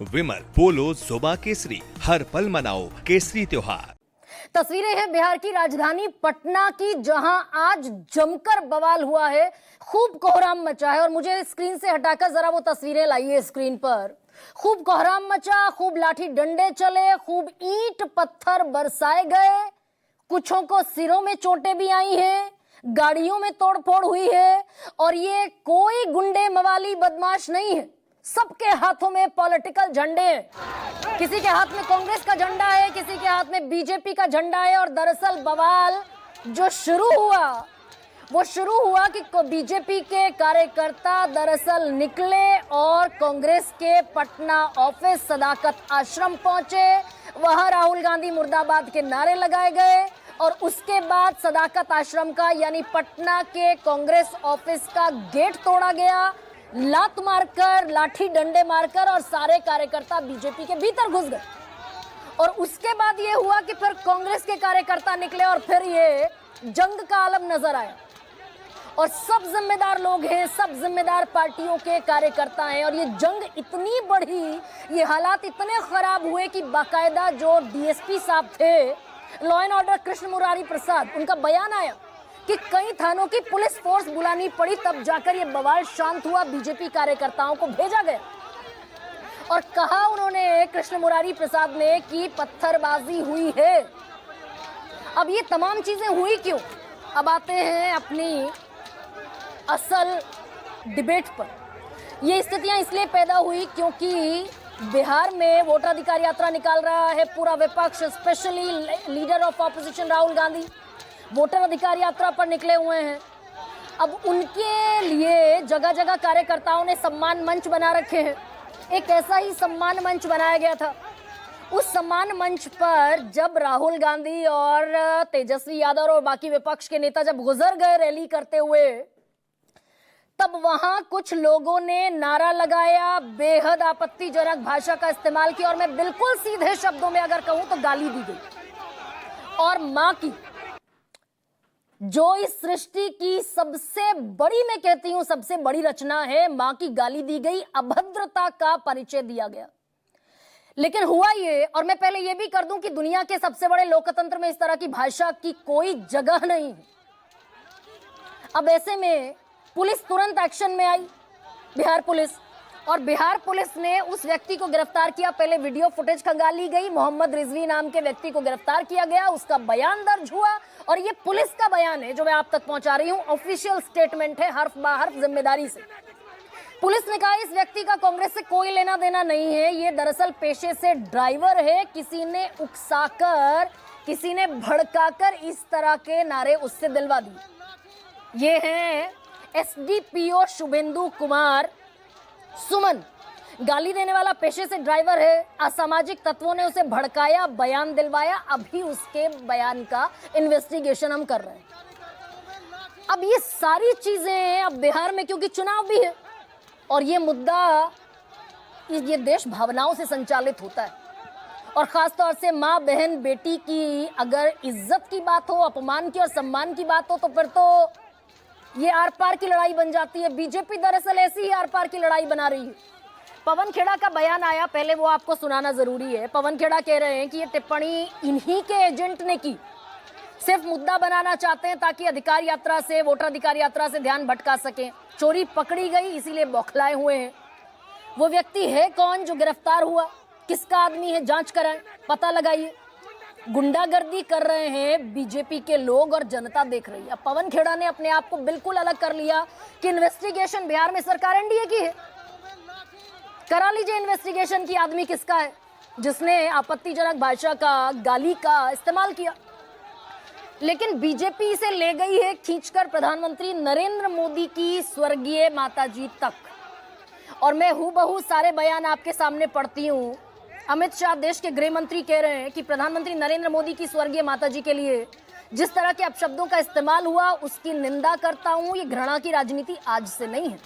विमल पोलो जोबा केसरी, हर पल मनाओ केसरी त्योहार। तस्वीरें हैं बिहार की राजधानी पटना की, जहां आज जमकर बवाल हुआ है, खूब कोहराम मचा है। और मुझे स्क्रीन से हटाकर जरा वो तस्वीरें लाइए स्क्रीन पर। खूब कोहराम मचा, खूब लाठी डंडे चले, खूब ईंट पत्थर बरसाए गए, कुछों को सिरों में चोटें भी आई हैं, गाड़ियों में तोड़फोड़ हुई है। और ये कोई गुंडे मवाली बदमाश नहीं है, सबके हाथों में पॉलिटिकल झंडे हैं। किसी के हाथ में कांग्रेस का झंडा है, किसी के हाथ में बीजेपी का झंडा है। और दरअसल बवाल जो शुरू हुआ कि बीजेपी के कार्यकर्ता दरअसल निकले और कांग्रेस के पटना ऑफिस सदाकत आश्रम पहुंचे। वहां राहुल गांधी मुर्दाबाद के नारे लगाए गए और उसके बाद सदाकत आश्रम का यानी पटना के कांग्रेस ऑफिस का गेट तोड़ा गया, लात मारकर, लाठी डंडे मारकर, और सारे कार्यकर्ता बीजेपी के भीतर घुस गए। और उसके बाद ये हुआ कि फिर कांग्रेस के कार्यकर्ता निकले और फिर ये जंग का आलम नजर आया। और सब जिम्मेदार लोग हैं, सब जिम्मेदार पार्टियों के कार्यकर्ता हैं। और ये जंग इतनी बढ़ी, ये हालात इतने खराब हुए कि बाकायदा जो डीएसपी साहब थे, law and order Krishna Murari Prasad, उनका बयान आया कि कई थानों की पुलिस फोर्स बुलानी पड़ी, तब जाकर ये बवाल शांत हुआ। बीजेपी कार्यकर्ताओं को भेजा गया और कहा उन्होंने, कृष्ण मुरारी प्रसाद ने, कि पत्थरबाजी हुई है। अब ये तमाम चीजें हुई क्यों? अब आते हैं अपनी असल डिबेट पर। ये स्थितियां इसलिए पैदा हुई क्योंकि बिहार में वोटराधिकार यात्रा निकाल रहा है पूरा विपक्ष, specially leader of opposition Rahul Gandhi voter अधिकार यात्रा पर निकले हुए हैं। अब उनके लिए जगह जगह कार्यकर्ताओं ने सम्मान मंच बना रखे हैं। एक ऐसा ही सम्मान मंच बनाया गया था। उस सम्मान मंच पर जब राहुल गांधी और तेजस्वी यादव और बाकी विपक्ष के नेता जब गुजर गए रैली करते हुए, तब वहां कुछ लोगों ने नारा लगाया, बेहद आपत्तिजनक भाषा का इस्तेमाल किया, और मैं बिल्कुल सीधे शब्दों में अगर कहूं तो गाली दी गई। और मां की, जो इस सृष्टि की सबसे बड़ी, मैं कहती हूं सबसे बड़ी रचना है, मां की गाली दी गई, अभद्रता का परिचय दिया गया। लेकिन हुआ ये, और मैं पहले ये भी कर दूं कि दुनिया के सबसे बड़े लोकतंत्र में इस तरह की भाषा की कोई जगह नहीं है। अब ऐसे में पुलिस तुरंत एक्शन में आई, बिहार पुलिस, और बिहार पुलिस ने उस व्यक्ति को गिरफ्तार किया। पहले वीडियो फुटेज खंगाली गई, मोहम्मद रिजवी नाम के व्यक्ति को गिरफ्तार किया गया, उसका बयान दर्ज हुआ। और ये पुलिस का बयान है जो मैं आप तक पहुंचा रही हूं, ऑफिशियल स्टेटमेंट है, हर्फ बा हर्फ जिम्मेदारी से। पुलिस ने कहा इस व्यक्ति का कांग्रेस से कोई लेना देना नहीं है, ये दरअसल पेशे से ड्राइवर है, किसी ने उकसाकर, किसी ने भड़काकर इस तरह के नारे उससे दिलवा दिए। ये हैं एसडीपीओ शुभेंदु कुमार सुमन, गाली देने वाला पेशे से ड्राइवर है, असामाजिक तत्वों ने उसे भड़काया, बयान दिलवाया। अभी उसके बयान का इन्वेस्टिगेशन हम कर रहे हैं। अब ये सारी चीजें अब बिहार में, क्योंकि चुनाव भी है और ये मुद्दा, ये देश भावनाओं से संचालित होता है, और खासतौर से माँ बहन बेटी की अगर इज्जत की बात हो, अपमान की और सम्मान की बात हो, तो फिर तो ये आर पार की लड़ाई बन जाती है। बीजेपी दरअसल ऐसी ही आर पार की लड़ाई बना रही है। पवन खेड़ा का बयान आया, पहले वो आपको सुनाना जरूरी है। पवन खेड़ा कह रहे हैं कि ये टिप्पणी इन्हीं के एजेंट ने की, सिर्फ मुद्दा बनाना चाहते हैं ताकि अधिकार यात्रा से, वोटर अधिकार यात्रा से ध्यान भटका सके। चोरी पकड़ी गई इसीलिए बौखलाए हुए हैं। वो व्यक्ति है कौन जो गिरफ्तार हुआ, किसका आदमी है, जांच कराएं, पता लगाइए। गुंडागर्दी कर रहे हैं बीजेपी के लोग और जनता देख रही है। अब पवन खेड़ा ने अपने आप को बिल्कुल अलग कर लिया कि इन्वेस्टिगेशन बिहार में सरकार एनडीए की है। करा लीजिए इन्वेस्टिगेशन की आदमी किसका है जिसने आपत्तिजनक भाषा का, गाली का इस्तेमाल किया। लेकिन बीजेपी इसे ले गई है खींचकर प्रधानमंत्री नरेंद्र मोदी की स्वर्गीय माताजी तक। और मैं हूबहू सारे बयान आपके सामने पढ़ती हूं। अमित शाह देश के गृह मंत्री कह रहे हैं कि प्रधानमंत्री नरेंद्र मोदी की स्वर्गीय माताजी के लिए जिस तरह के अपशब्दों का इस्तेमाल हुआ उसकी निंदा करता हूं। ये घृणा की राजनीति आज से नहीं है।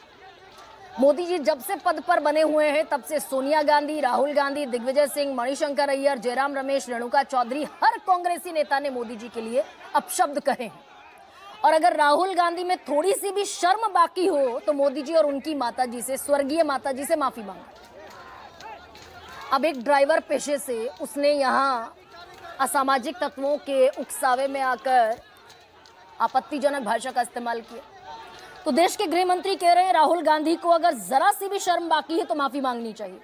मोदी जी जब से पद पर बने हुए हैं तब से सोनिया गांधी, राहुल गांधी, दिग्विजय सिंह, मणिशंकर अय्यर, जयराम रमेश, रेणुका चौधरी, हर कांग्रेसी नेता ने मोदी जी के लिए अपशब्द कहे हैं। और अगर राहुल गांधी में थोड़ी सी भी शर्म बाकी हो तो मोदी जी और उनकी माताजी से, स्वर्गीय माताजी से माफी मांगे। अब एक ड्राइवर पेशे से उसने यहाँ असामाजिक तत्वों के उकसावे में आकर आपत्तिजनक भाषा का इस्तेमाल किया। तो देश के गृह मंत्री कह रहे हैं राहुल गांधी को अगर जरा सी भी शर्म बाकी है तो माफी मांगनी चाहिए।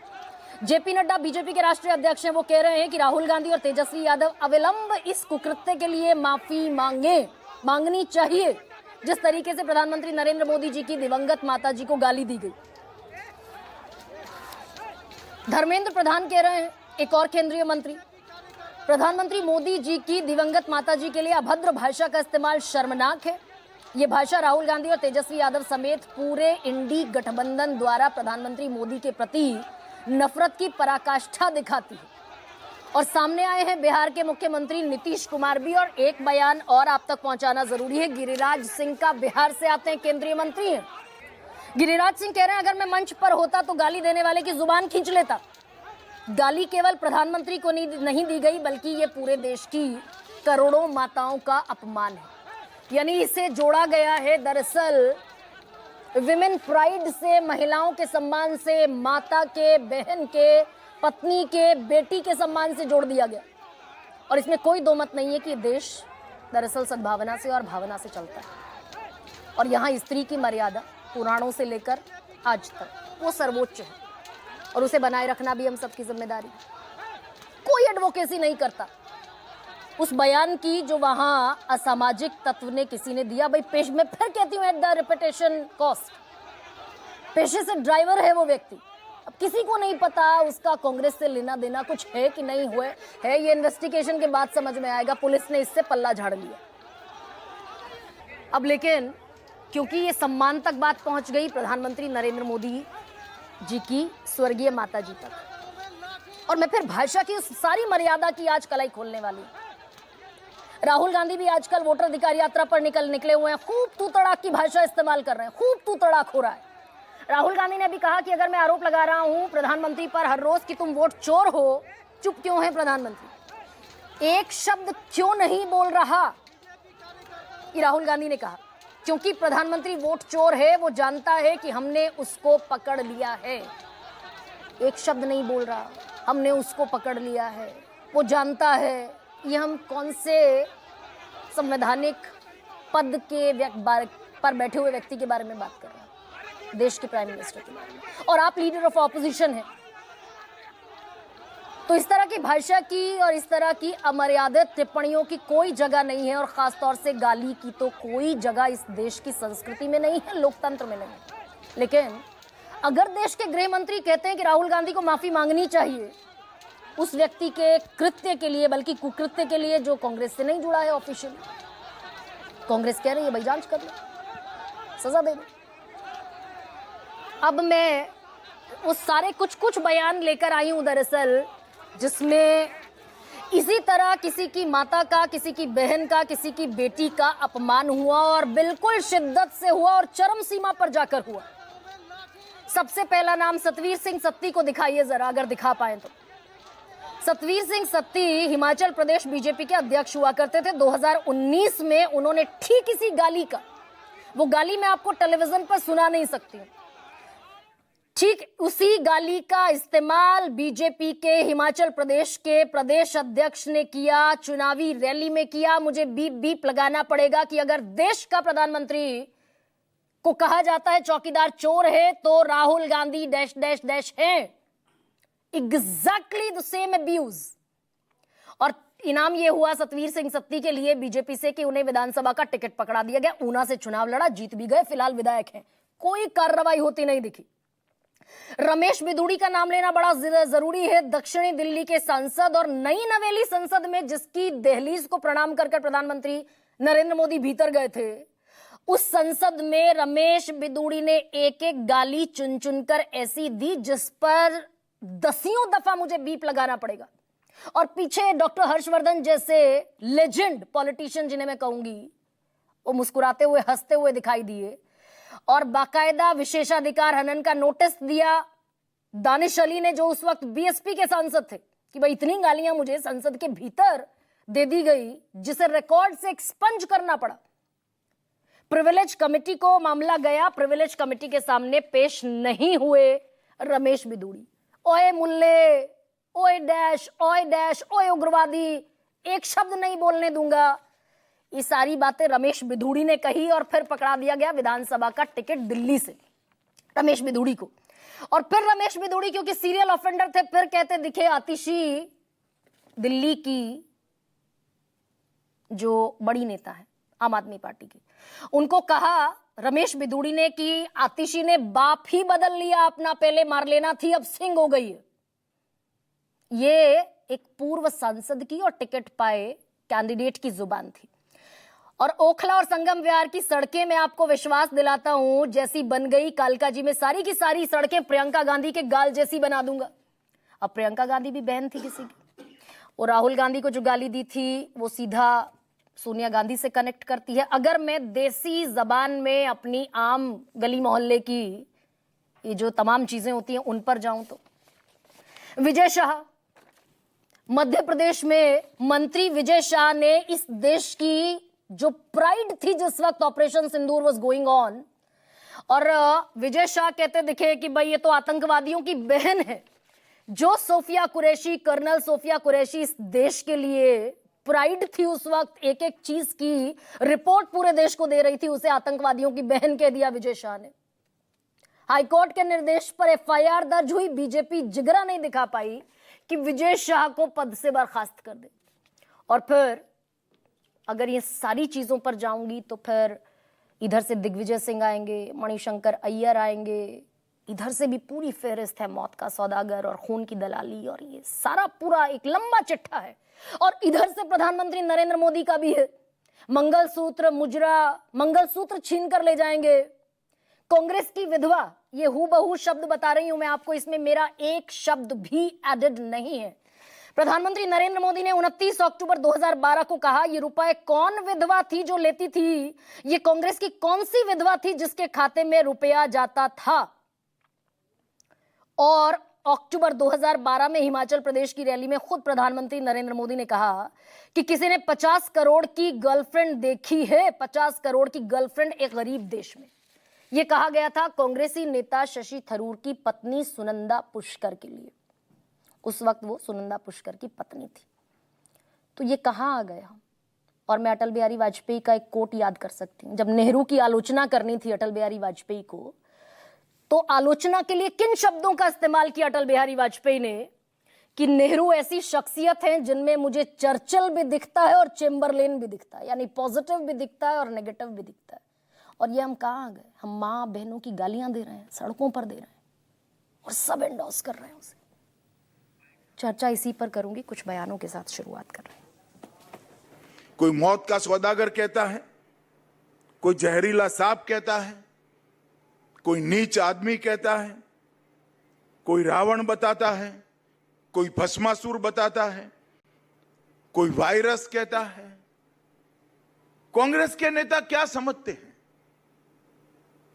जेपी नड्डा बीजेपी के राष्ट्रीय अध्यक्ष हैं, वो कह रहे हैं कि राहुल गांधी और तेजस्वी यादव अविलंब इस कुकृत्य के लिए माफी मांगनी चाहिए जिस तरीके से प्रधानमंत्री नरेंद्र मोदी जी की दिवंगत माता जी को गाली दी गई। धर्मेंद्र प्रधान कह रहे हैं, एक और केंद्रीय मंत्री, प्रधानमंत्री मोदी जी की दिवंगत माता जी के लिए अभद्र भाषा का इस्तेमाल शर्मनाक है। ये भाषा राहुल गांधी और तेजस्वी यादव समेत पूरे इंडी गठबंधन द्वारा प्रधानमंत्री मोदी के प्रति नफरत की पराकाष्ठा दिखाती है। और सामने आए हैं बिहार के मुख्यमंत्री नीतीश कुमार भी, और एक बयान और आप तक पहुंचाना जरूरी है। गिरिराज सिंह का बिहार से आते हैं, केंद्रीय मंत्री हैं। गिरिराज सिंह कह रहे हैं अगर मैं मंच पर होता तो गाली देने वाले की जुबान खींच लेता। गाली केवल प्रधानमंत्री को नहीं दी गई बल्कि ये पूरे देश की करोड़ों माताओं का अपमान है। यानी इसे जोड़ा गया है दरअसल विमेन प्राइड से, महिलाओं के सम्मान से, माता के, बहन के, पत्नी के, बेटी के सम्मान से जोड़ दिया गया। और इसमें कोई दो मत नहीं है कि देश दरअसल सद्भावना से और भावना से चलता है। और यहाँ स्त्री की मर्यादा पुराणों से लेकर आज तक वो सर्वोच्च है और उसे बनाए रखना भी हम सबकी जिम्मेदारी। कोई एडवोकेसी नहीं करता उस बयान की जो वहां असामाजिक तत्व ने किसी ने दिया। भाई पेश मैं फिर कहती हूँ, एट द रेपुटेशन कॉस्ट। पेशे से ड्राइवर है वो व्यक्ति। अब किसी को नहीं पता उसका कांग्रेस से लेना देना कुछ है कि नहीं हुए है, ये इन्वेस्टिगेशन के बाद समझ में आएगा। पुलिस ने इससे पल्ला झाड़ लिया। अब लेकिन क्योंकि ये सम्मान तक बात पहुंच गई प्रधानमंत्री नरेंद्र मोदी जी की स्वर्गीय माता जी तक, और मैं फिर भाषा की उस सारी मर्यादा की आज कलाई खोलने वाली हूं। राहुल गांधी भी आजकल वोटर अधिकार यात्रा पर निकले हुए हैं, खूब तू तड़ाक की भाषा इस्तेमाल कर रहे हैं, खूब तू तड़ाक हो रहा है। राहुल गांधी ने भी कहा कि अगर मैं आरोप लगा रहा हूं प्रधानमंत्री पर हर रोज कि तुम वोट चोर हो, चुप क्यों है प्रधानमंत्री? एक शब्द क्यों नहीं बोल रहा? ये राहुल गांधी ने कहा क्योंकि प्रधानमंत्री वोट चोर है, वो जानता है कि हमने उसको पकड़ लिया है। एक शब्द नहीं बोल रहा, हमने उसको पकड़ लिया है। वो जानता है ये हम कौन से संवैधानिक पद के पर बैठे हुए व्यक्ति के बारे में बात कर रहे हैं, देश के प्राइम मिनिस्टर के बारे में, और आप लीडर ऑफ ऑपोजिशन हैं। तो इस तरह की भाषा की और इस तरह की अमर्यादित टिप्पणियों की कोई जगह नहीं है, और खासतौर से गाली की तो कोई जगह इस देश की संस्कृति में नहीं है, लोकतंत्र में नहीं। लेकिन अगर देश के गृह मंत्री कहते हैं कि राहुल गांधी को माफी मांगनी चाहिए उस व्यक्ति के कृत्य के लिए, बल्कि कुकृत्य के लिए जो कांग्रेस से नहीं जुड़ा है ऑफिशियल, कांग्रेस कह रही है भाई जांच कर लो, सजा दे दो। अब मैं उस सारे कुछ बयान लेकर आई हूं दरअसल जिसमें इसी तरह किसी की माता का, किसी की बहन का, किसी की बेटी का अपमान हुआ, और बिल्कुल शिद्दत से हुआ और चरम सीमा पर जाकर हुआ। सबसे पहला नाम सतवीर सिंह सत्ती को दिखाइए जरा, अगर दिखा पाए तो। सतवीर सिंह सत्ती हिमाचल प्रदेश बीजेपी के अध्यक्ष हुआ करते थे। 2019 में उन्होंने ठीक इसी गाली का, वो गाली मैं आपको टेलीविजन पर सुना नहीं सकती हूं, ठीक उसी गाली का इस्तेमाल बीजेपी के हिमाचल प्रदेश के प्रदेश अध्यक्ष ने किया, चुनावी रैली में किया। मुझे बीप बीप लगाना पड़ेगा कि अगर देश का प्रधानमंत्री को कहा जाता है चौकीदार चोर है तो Rahul Gandhi dash dash dash है। Exactly the same abuse. और इनाम यह हुआ सतवीर सिंह सत्ती के लिए बीजेपी से कि उन्हें विधानसभा का टिकट पकड़ा दिया गया। ऊना से चुनाव लड़ा, जीत भी गए, फिलहाल विधायक हैं, कोई कार्रवाई होती नहीं दिखी। रमेश बिदूड़ी का नाम लेना बड़ा जरूरी है, दक्षिणी दिल्ली के सांसद, और नई नवेली संसद में जिसकी दहलीज को प्रणाम कर प्रधानमंत्री नरेंद्र मोदी भीतर गए थे, उस संसद में रमेश बिदूड़ी ने एक एक गाली चुन चुनकर ऐसी दी जिस पर दसियों दफा मुझे बीप लगाना पड़ेगा। और पीछे डॉक्टर हर्षवर्धन जैसे लेजेंड पॉलिटिशियन जिन्हें मैं कहूंगी, वो मुस्कुराते हुए हंसते हुए दिखाई दिए, और बाकायदा विशेषाधिकार हनन का नोटिस दिया दानिश अली ने, जो उस वक्त बीएसपी के सांसद थे, कि भाई इतनी गालियां मुझे संसद के भीतर दे दी गई जिसे रिकॉर्ड से एक्सपंज करना पड़ा। प्रिविलेज कमेटी को मामला गया, प्रिविलेज कमेटी के सामने पेश नहीं हुए रमेश बिदूड़ी। ओए मुल्ले, ओए डैश, ओए डैश, ओए उग्रवादी, एक शब्द नहीं बोलने दूंगा। ये सारी बातें रमेश बिधूड़ी ने कही और फिर पकड़ा दिया गया विधानसभा का टिकट दिल्ली से रमेश बिधूड़ी को। और फिर रमेश बिधूड़ी क्योंकि सीरियल ऑफेंडर थे, फिर कहते दिखे आतिशी दिल्ली की जो बड़ी नेता है आम आदमी पार्टी की, उनको कहा रमेश बिधूड़ी ने कि आतिशी ने बाप ही बदल लिया अपना, पहले मारलेना थी अब सिंह हो गई है। ये एक पूर्व सांसद की और टिकट पाए कैंडिडेट की जुबान थी। और ओखला और संगम विहार की सड़कें मैं आपको विश्वास दिलाता हूं जैसी बन गई कालका जी में, सारी की सारी सड़कें प्रियंका गांधी के गाल जैसी बना दूंगा। अब प्रियंका गांधी भी बहन थी किसी की, और राहुल गांधी को जो गाली दी थी वो सीधा सोनिया गांधी से कनेक्ट करती है। अगर मैं देसी जबान में अपनी आम गली मोहल्ले की ये जो तमाम चीजें होती हैं उन पर जाऊं तो विजय शाह, मध्य प्रदेश में मंत्री विजय शाह ने इस देश की जो प्राइड थी जिस वक्त operation Sindoor was going on, और विजय शाह कहते दिखे कि भाई ये तो आतंकवादियों की बहन है। जो सोफिया कुरैशी, कर्नल सोफिया कुरैशी इस देश के लिए प्राइड थी उस वक्त, एक एक चीज की रिपोर्ट पूरे देश को दे रही थी, उसे आतंकवादियों की बहन कह दिया विजय शाह ने। हाईकोर्ट के निर्देश पर एफआईआर दर्ज हुई, बीजेपी जिगरा नहीं दिखा पाई कि विजय शाह को पद से बर्खास्त कर दे। और फिर अगर ये सारी चीजों पर जाऊंगी तो फिर इधर से दिग्विजय सिंह आएंगे, मणिशंकर अय्यर आएंगे, इधर से भी पूरी फेहरिस्त है, मौत का सौदागर और खून की दलाली, और ये सारा पूरा एक लंबा चिट्ठा है। और इधर से प्रधानमंत्री नरेंद्र मोदी का भी है, मंगलसूत्र, मुजरा, मंगलसूत्र छीन कर ले जाएंगे। कांग्रेस की विधवा, ये हूबहू शब्द बता रही हूं मैं आपको, इसमें मेरा एक शब्द भी एडेड नहीं है। प्रधानमंत्री नरेंद्र मोदी ने 29 अक्टूबर 2012 को कहा ये रुपए कौन विधवा थी जो लेती थी, ये कांग्रेस की कौन सी विधवा थी जिसके खाते में रुपया जाता था। और अक्टूबर 2012 में हिमाचल प्रदेश की रैली में खुद प्रधानमंत्री नरेंद्र मोदी ने कहा कि किसी ने 50 करोड़ की गर्लफ्रेंड देखी है, 50 करोड़ की गर्लफ्रेंड एक गरीब देश में। यह कहा गया था कांग्रेसी नेता शशि थरूर की पत्नी सुनंदा पुष्कर के लिए। उस वक्त वो सुनंदा पुष्कर की पत्नी थी। तो ये कहां आ गया। और मैं अटल बिहारी वाजपेयी का एक कोट याद कर सकती हूं, जब नेहरू की आलोचना करनी थी अटल बिहारी वाजपेयी को, तो आलोचना के लिए किन शब्दों का इस्तेमाल किया अटल बिहारी वाजपेयी ने कि नेहरू ऐसी शख्सियत हैं जिनमें मुझे चर्चिल भी दिखता है और चेम्बरलेन भी दिखता है, यानी पॉजिटिव भी दिखता है और नेगेटिव भी दिखता है। और ये हम कहां आ गए, हम माँ बहनों की गालियां दे रहे हैं, सड़कों पर दे रहे हैं और सब एंडोर्स कर रहे हैं उसे। चर्चा इसी पर करूंगी, कुछ बयानों के साथ शुरुआत कर रहे हैं। कोई मौत का सौदागर कहता है, कोई जहरीला सांप कहता है, कोई नीच आदमी कहता है, कोई रावण बताता है, कोई भस्मासुर बताता है, कोई वायरस कहता है। कांग्रेस के नेता क्या समझते हैं?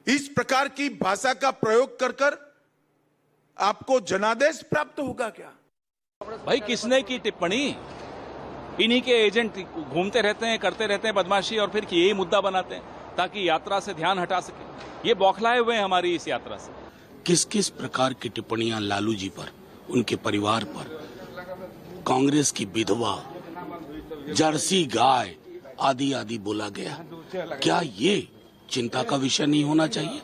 इस प्रकार की भाषा का प्रयोग कर कर आपको जनादेश प्राप्त होगा क्या? भाई किसने की टिप्पणी? इन्हीं के एजेंट घूमते रहते हैं, करते रहते हैं बदमाशी, और फिर यही मुद्दा बनाते हैं ताकि यात्रा से ध्यान हटा सके। ये बौखलाए हुए हैं हमारी इस यात्रा से। किस किस प्रकार की टिप्पणियां लालू जी पर, उनके परिवार पर, कांग्रेस की विधवा, जर्सी गाय आदि आदि बोला गया, क्या ये चिंता का विषय नहीं होना चाहिए?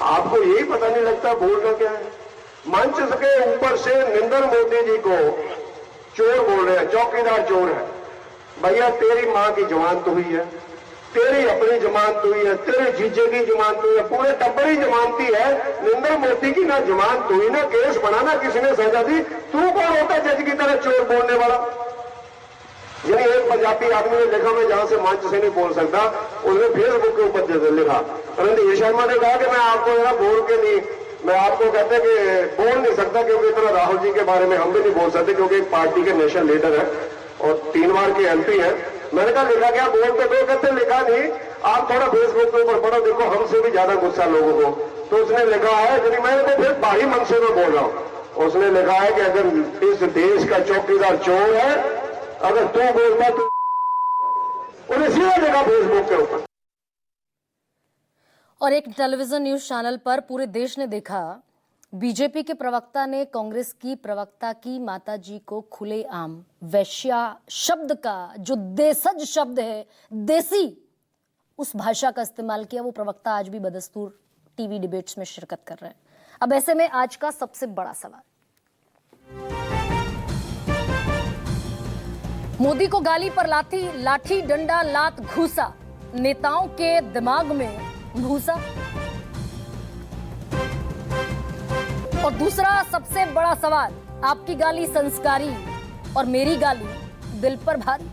आपको यही पता नहीं लगता बोलना क्या है। मंच के ऊपर से नरेंद्र मोदी जी को चोर बोल रहे हैं, चौकीदार चोर है। भैया तेरी माँ की जमानत हुई है, तेरी अपनी जमानत हुई है, तेरे जीजे की जमानत हुई है, पूरे टब्बर ही जमानती है। नरेंद्र मोदी की ना जमानत हुई, ना केस बना, ना किसी ने सजा दी। तू कौन होता है जज की तरह चोर बोलने वाला? यानी एक पंजाबी आदमी ने लिखा, मैं जहां से मंच से नहीं बोल सकता, उसने फेसबुक के ऊपर लिखा, रणधीर शर्मा ने कहा कि मैं आपको जरा बोल के नहीं, मैं आपको कहते कि बोल नहीं सकता क्योंकि इतना राहुल जी के बारे में हम भी नहीं बोल सकते क्योंकि एक पार्टी के नेशनल लीडर है और 3 बार के एमपी है। मैंने कहा लिखा क्या? बोलते दो, कहते लिखा नहीं, आप थोड़ा फेसबुक के ऊपर पढ़ो, देखो हमसे भी ज्यादा गुस्सा लोगों को। तो उसने लिखा है, यदि मैं तो फिर बाहरी मन से मैं बोल रहा हूं, उसने लिखा है कि अगर इस देश का चौकीदार चोर है, अगर तू बोलता तो उन्हें सीधा लिखा फेसबुक के ऊपर। और एक टेलीविजन न्यूज चैनल पर पूरे देश ने देखा बीजेपी के प्रवक्ता ने कांग्रेस की प्रवक्ता की माताजी को खुलेआम वैश्या शब्द का जो देशज शब्द है, देसी, उस भाषा का इस्तेमाल किया। वो प्रवक्ता आज भी बदस्तूर टीवी डिबेट्स में शिरकत कर रहे हैं। अब ऐसे में आज का सबसे बड़ा सवाल, मोदी को गाली पर लाठी डंडा लात घूसा, नेताओं के दिमाग में घूसा। और दूसरा सबसे बड़ा सवाल, आपकी गाली संस्कारी और मेरी गाली दिल पर भारी।